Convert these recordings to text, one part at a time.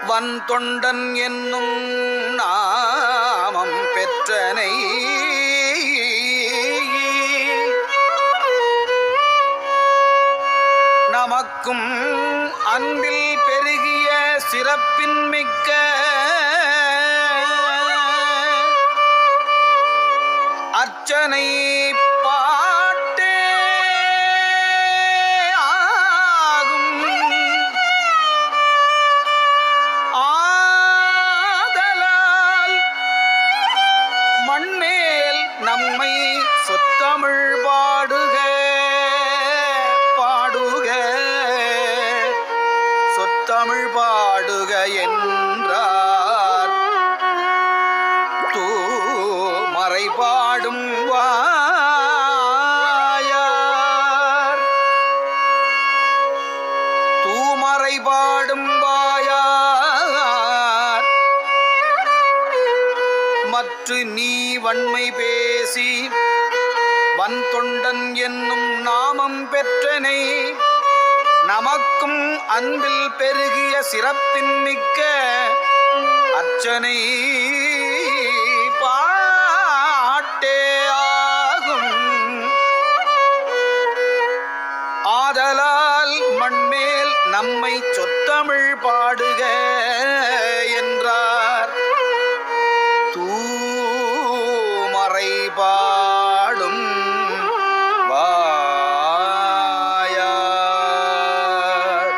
வன்தொண்டன் என்னும் நாமம் பெற்றனை நமக்கும் அன்பில் பெருகிய சிறப்பின் மிக்க அர்ச்சனை பாட்டே ஆகும். ஆதலால் மண்மேல் நம்மை சொத்தமிழ் பாடுக பாடுக சொத்தமிழ் பாடுக என்றார். தூமறை பாடும் வாயார் தூமறை பாடும் வாயார் மற்று நீ வன்மை பேசி வன்தொண்டன் என்னும் நாமம் பெற்றனை நமக்கும் அன்பில் பெருகிய சிறப்பின் மிக்க அர்ச்சனை பாட்டே ஆகும். ஆதலால் மண்மேல் நம்மை சொத்தமிழ் பாடுக என்றார். தூமறை பாடும் வாயார்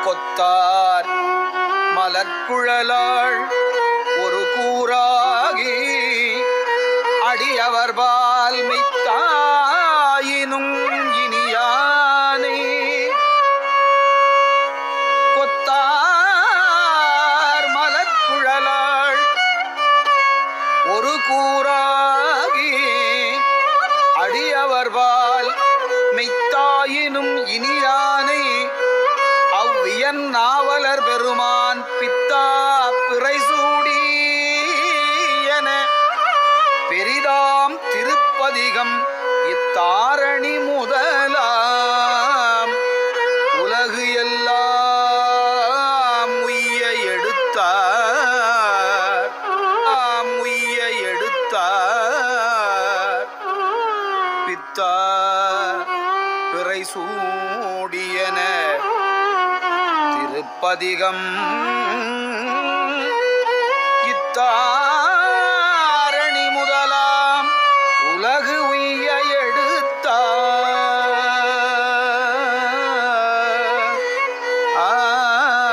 கொத்தார் மலர்குழலாள் ஒரு கூறாகி அடியவர்பால் மெய்த்தாயினும் இனியானே கொத்தார் மலர்குழலாள் ஒரு கூறாகி அடியவர்பால் மெய்த்தாயினும் இனியானை அவ்வியன் நாவலர் பெருமான் பித்தா பிறைசூடி என பெரிதாம் திருப்பதிகம் இத்தாரணி முதலாம் உலகு எல்லாம் உய்ய எடுத்தார் உய்ய எடுத்தார் பித்தா பிறைசூடியன திருப்பதிகம் இத்தாரணி